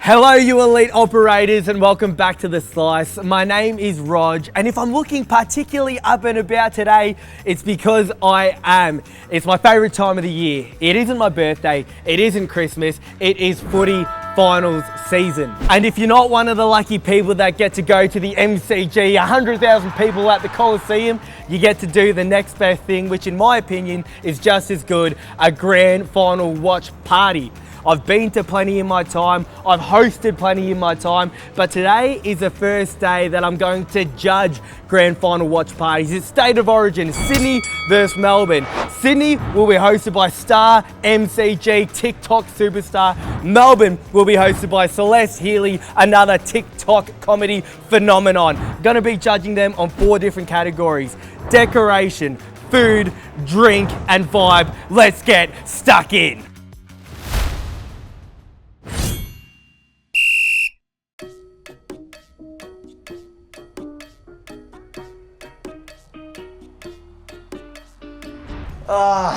Hello, you elite operators, and welcome back to The Slice. My name is Rog, and if I'm looking particularly up and about today, it's because I am. It's my favourite time of the year. It isn't my birthday, it isn't Christmas, it is footy finals season. And if you're not one of the lucky people that get to go to the MCG, 100,000 people at the Coliseum, you get to do the next best thing, which in my opinion is just as good, a grand final watch party. I've been to plenty in my time, I've hosted plenty in my time, but today is the first day that I'm going to judge grand final watch parties. It's State of Origin, Sydney versus Melbourne. Sydney will be hosted by Starr, MCG, TikTok superstar. Melbourne will be hosted by Celeste Healy, another TikTok comedy phenomenon. Gonna be judging them on 4 different categories: decoration, food, drink, and vibe. Let's get stuck in.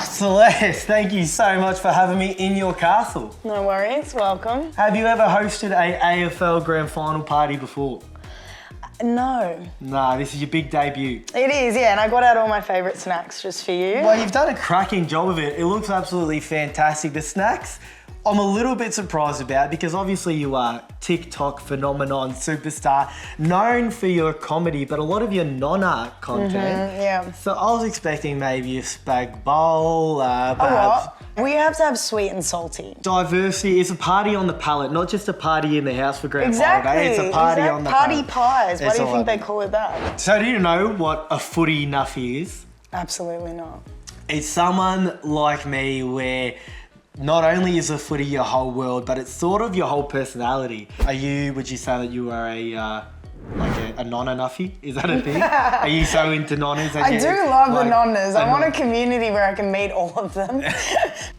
Celeste, thank you so much for having me in your castle. No worries, welcome. Have you ever hosted a AFL Grand Final Party before? No. No, this is your big debut. It is, yeah, and I got out all my favourite snacks just for you. Well, you've done a cracking job of it. It looks absolutely fantastic. The snacks, I'm a little bit surprised about because obviously you are TikTok phenomenon superstar, known for your comedy, but a lot of your non-art content. Yeah. So I was expecting maybe a spag bowl, perhaps. We have to have sweet and salty. Diversity is a party on the palate, not just a party in the house for grand Exactly. final day. It's a party on the Party palate. pies. Why It's do you all think they right. call it that? So do you know what a footy nuffy is? Absolutely not. It's someone like me where not only is a footy your whole world, but it's sort of your whole personality. Would you say that you are a nonna nuffy? Is that a thing? Are you so into nonnas? I do love the nonnas. I want a community where I can meet all of them.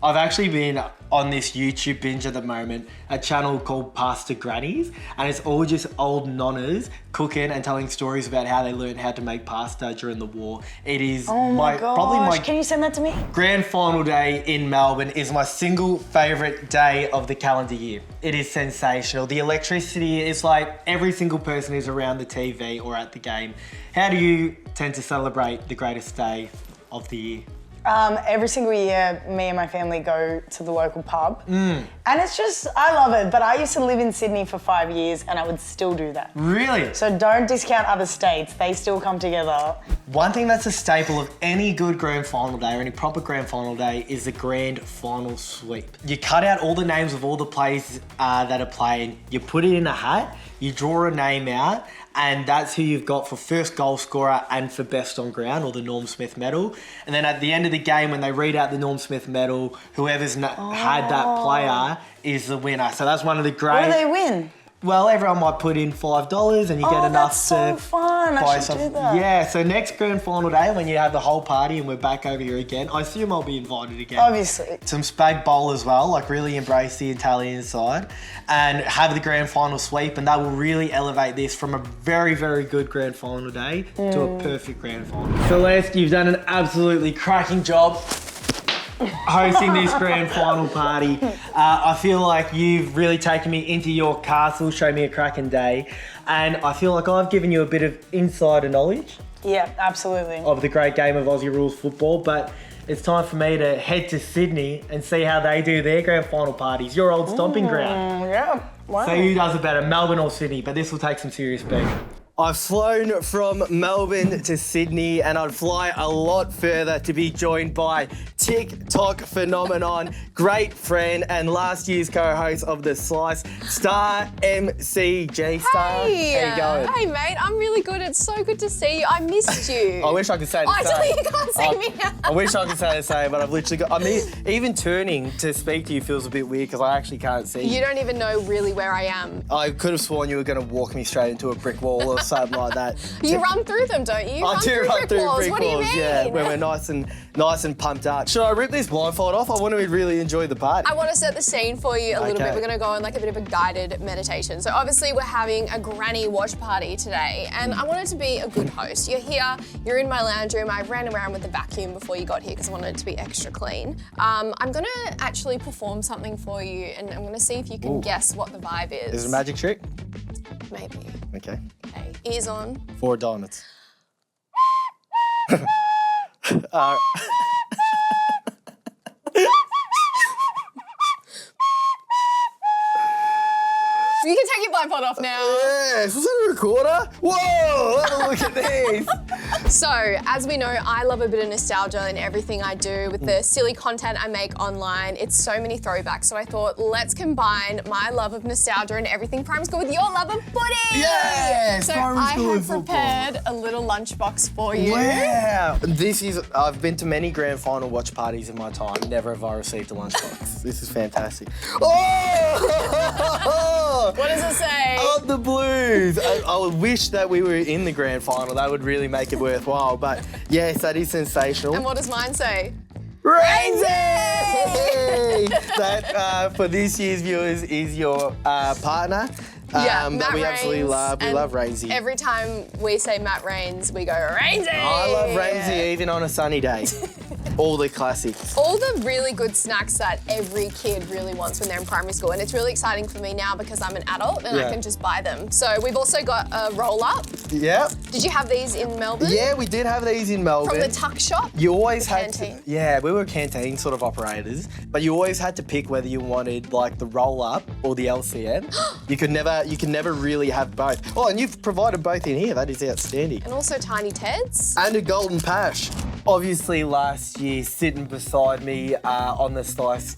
I've actually been on this YouTube binge at the moment, a channel called Pasta Grannies, and it's all just old nonnas cooking and telling stories about how they learned how to make pasta during the war. It is probably my Can you send that to me? grand final day in Melbourne is my single favourite day of the calendar year. It is sensational. The electricity is like every single person is around the TV or at the game. How do you tend to celebrate the greatest day of the year? Every single year, me and my family go to the local pub. And it's just, I love it, but I used to live in Sydney for 5 years and I would still do that. Really? So don't discount other states, they still come together. One thing that's a staple of any good grand final day or any proper grand final day is the grand final sweep. You cut out all the names of all the players that are playing, you put it in a hat, you draw a name out, and that's who you've got for first goal scorer and for best on ground, or the Norm Smith medal. And then at the end of the game, when they read out the Norm Smith medal, whoever's had that player is the winner. So that's one of the great... What do they win? Well, everyone might put in $5 and you get enough that's so to fun. buy I should something. do that. Yeah, so next grand final day when you have the whole party and we're back over here again, I assume I'll be invited again. Obviously. Some spag bowl as well, like really embrace the Italian side and have the grand final sweep, and that will really elevate this from a very, very good grand final day to a perfect grand final. Celeste, you've done an absolutely cracking job hosting this grand final party. I feel like you've really taken me into your castle, shown me a cracking day, and I feel like I've given you a bit of insider knowledge. Yeah, absolutely. Of the great game of Aussie rules football, but it's time for me to head to Sydney and see how they do their grand final parties, your old stomping ground. Yeah, wow. So who does it better, Melbourne or Sydney? But this will take some serious beating. I've flown from Melbourne to Sydney, and I'd fly a lot further to be joined by TikTok phenomenon, great friend, and last year's co-host of The Slice, Starr MCG. Starr, Hey, how you going? Hey mate, I'm really good. It's so good to see you. I missed you. I wish I could say the I same. tell you, you can't see me now. I wish I could say the same, but I've literally got... I mean, even turning to speak to you feels a bit weird because I actually can't see you. You don't even know really where I am. I could have sworn you were going to walk me straight into a brick wall or something like that. You run through them, don't you? I do run through walls. brick What do you walls, mean? yeah, when we're nice and pumped up. Should I rip this blindfold off? I want to really enjoy the party. I want to set the scene for you a little bit. Okay. We're going to go on like a bit of a guided meditation. So obviously we're having a granny watch party today, and I wanted to be a good host. You're here, you're in my lounge room. I ran around with the vacuum before you got here because I wanted it to be extra clean. I'm going to actually perform something for you, and I'm going to see if you can guess what the vibe is. Is it a magic trick? Maybe. Okay. Okay, ears on. 4 diamonds. You can take your blindfold off now. Yes, was that a recorder? Whoa, have a look at these. So, as we know, I love a bit of nostalgia in everything I do with the silly content I make online. It's so many throwbacks. So I thought, let's combine my love of nostalgia and everything primary school with your love of footy. Yes, So primary I school have and football. prepared a little lunchbox for you. Wow. I've been to many grand final watch parties in my time. Never have I received a lunchbox. This is fantastic. Oh! What does it say? Oh, the Blues. I would wish that we were in the grand final. That would really make it worthwhile. But yes, that is sensational. And what does mine say? Rainsy! That, for this year's viewers, is your partner. Matt that we absolutely Rains, love. We and love Rainsy. Every time we say Matt Rains, we go Rainsy! I love Rainsy even on a sunny day. All the classics. All the really good snacks that every kid really wants when they're in primary school. And it's really exciting for me now because I'm an adult and I can just buy them. So we've also got a roll-up. Yep. Did you have these in Melbourne? Yeah, we did have these in Melbourne. From the tuck shop? You always had canteen. to, yeah, we were canteen sort of operators, but you always had to pick whether you wanted like the roll-up or the LCN. you could never really have both. Oh, and you've provided both in here. That is outstanding. And also Tiny Teds. And a golden pash. Obviously, last year, sitting beside me on the Slice,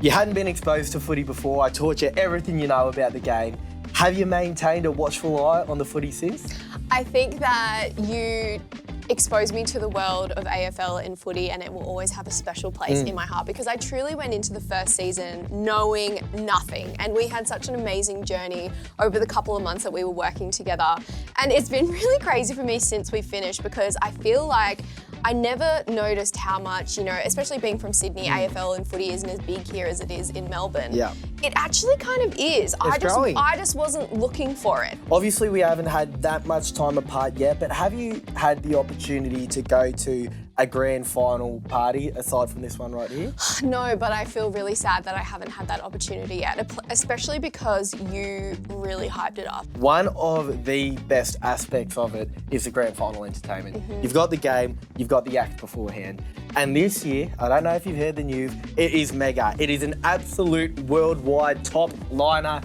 you hadn't been exposed to footy before. I taught you everything you know about the game. Have you maintained a watchful eye on the footy since? I think that you exposed me to the world of AFL and footy, and it will always have a special place in my heart because I truly went into the first season knowing nothing, and we had such an amazing journey over the couple of months that we were working together. And it's been really crazy for me since we finished because I feel like I never noticed how much, especially being from Sydney, AFL and footy isn't as big here as it is in Melbourne. Yeah. It actually kind of is. I just wasn't looking for it. Obviously, we haven't had that much time apart yet, but have you had the opportunity to go to a grand final party aside from this one right here? No, but I feel really sad that I haven't had that opportunity yet, especially because you really hyped it up. One of the best aspects of it is the grand final entertainment. You've got the game, you've got the act beforehand. And this year, I don't know if you've heard the news, it is mega. It is an absolute worldwide top liner.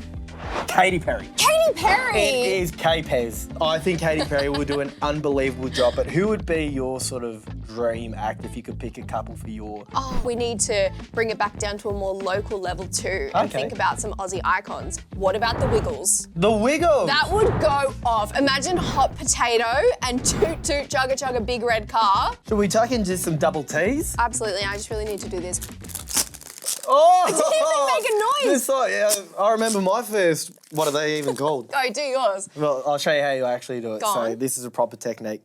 Katy Perry. Katy Perry! It is K-Pez. I think Katy Perry will do an unbelievable job, but who would be your sort of dream act if you could pick a couple for your... Oh, we need to bring it back down to a more local level too and think about some Aussie icons. What about the Wiggles? The Wiggles! That would go off. Imagine hot potato and toot toot chugga chugga big red car. Should we tuck in just some double T's? Absolutely, I just really need to do this. Oh! I didn't even make a noise. Just like, I remember my first, what are they even called? Go, do yours. Well, I'll show you how you actually do it. Go So on. this is a proper technique.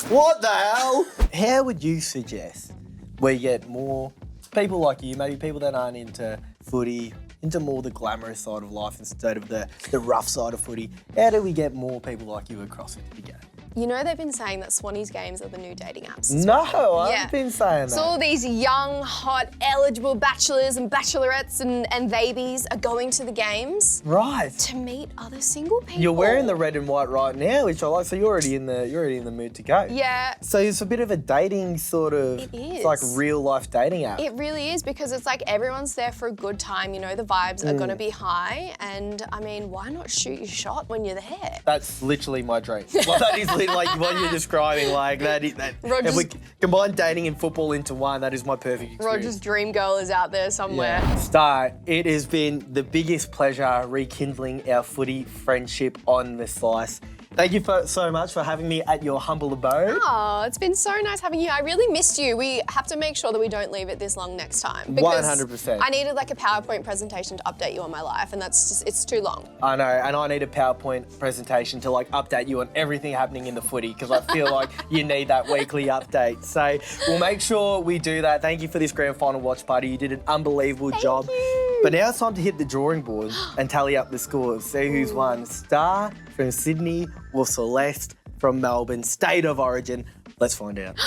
What the hell? How would you suggest we get more people like you, maybe people that aren't into footy, into more the glamorous side of life instead of the rough side of footy? How do we get more people like you across into the game? You know they've been saying that Swannies games are the new dating apps. No, I Yeah. haven't been saying that. So all these young, hot, eligible bachelors and bachelorettes and babies are going to the games Right. to meet other single people. You're wearing the red and white right now, which I like. So you're already in the mood to go. Yeah. So it's a bit of a dating sort of. It It's like is. real life dating app. It really is because it's like everyone's there for a good time. The vibes are going to be high, and I mean, why not shoot your shot when you're there? That's literally my dream. Well, that is literally like what you're describing. Like that. If we combine dating and football into one, that is my perfect experience. Roger's dream girl is out there somewhere. Starr, it has been the biggest pleasure rekindling our footy friendship on the Slice. Thank you so much for having me at your humble abode. Oh, it's been so nice having you. I really missed you. We have to make sure that we don't leave it this long next time. Because 100%. I needed like a PowerPoint presentation to update you on my life, and that's just, it's too long. I know, and I need a PowerPoint presentation to like update you on everything happening in the footy because I feel like you need that weekly update. So we'll make sure we do that. Thank you for this grand final watch party. You did an unbelievable job. But now it's time to hit the drawing board and tally up the scores. See who's won. Starr from Sydney or Celeste from Melbourne. State of origin. Let's find out.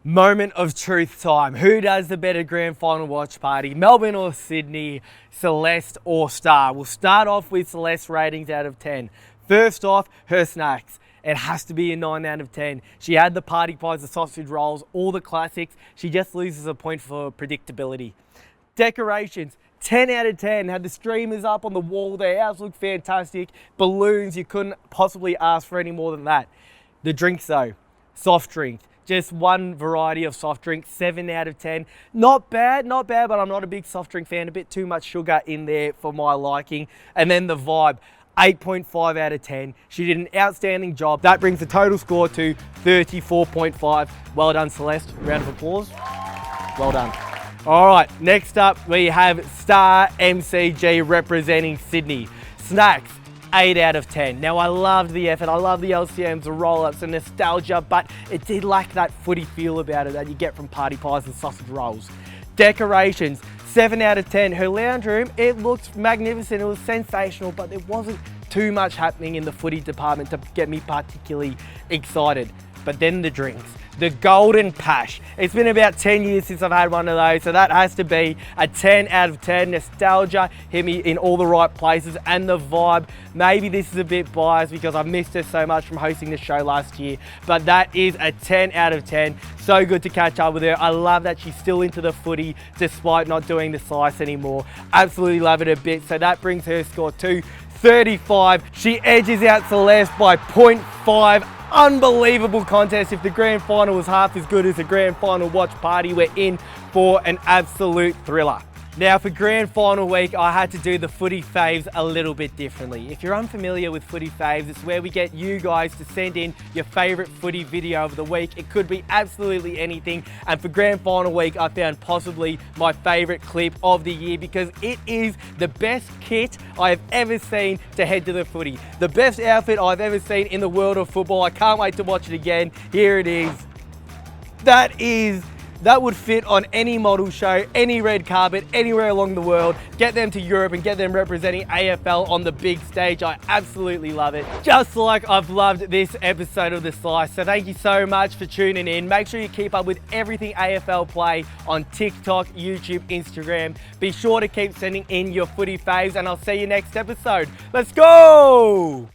Moment of truth time. Who does the better grand final watch party? Melbourne or Sydney? Celeste or Starr? We'll start off with Celeste's ratings out of 10. First off, her snacks. It has to be a 9 out of 10. She had the party pies, the sausage rolls, all the classics. She just loses a point for predictability. Decorations. 10 out of 10, had the streamers up on the wall, the house looked fantastic, balloons, you couldn't possibly ask for any more than that. The drinks though, soft drink, just one variety of soft drink, 7 out of 10. Not bad, but I'm not a big soft drink fan, a bit too much sugar in there for my liking. And then the vibe, 8.5 out of 10. She did an outstanding job. That brings the total score to 34.5. Well done, Celeste, round of applause. Well done. All right, next up we have Starr MCG representing Sydney. Snacks, 8 out of 10. Now I loved the effort, I love the LCMs, the roll-ups, the nostalgia, but it did lack that footy feel about it that you get from party pies and sausage rolls. Decorations, 7 out of 10. Her lounge room, it looked magnificent, it was sensational, but there wasn't too much happening in the footy department to get me particularly excited. But then the drinks. The Golden Pash. It's been about 10 years since I've had one of those, so that has to be a 10 out of 10. Nostalgia hit me in all the right places, and the vibe. Maybe this is a bit biased because I've missed her so much from hosting the show last year, but that is a 10 out of 10. So good to catch up with her. I love that she's still into the footy despite not doing the slice anymore. Absolutely love it a bit. So that brings her score to 35. She edges out Celeste by 0.5. Unbelievable contest. If the grand final was half as good as the grand final watch party, we're in for an absolute thriller. Now for grand final week, I had to do the footy faves a little bit differently. If you're unfamiliar with footy faves, it's where we get you guys to send in your favorite footy video of the week. It could be absolutely anything. And for grand final week, I found possibly my favorite clip of the year because it is the best kit I have ever seen to head to the footy. The best outfit I've ever seen in the world of football. I can't wait to watch it again. Here it is. That would fit on any model show, any red carpet, anywhere along the world. Get them to Europe and get them representing AFL on the big stage. I absolutely love it. Just like I've loved this episode of The Slice. So thank you so much for tuning in. Make sure you keep up with everything AFL Play on TikTok, YouTube, Instagram. Be sure to keep sending in your footy faves and I'll see you next episode. Let's go!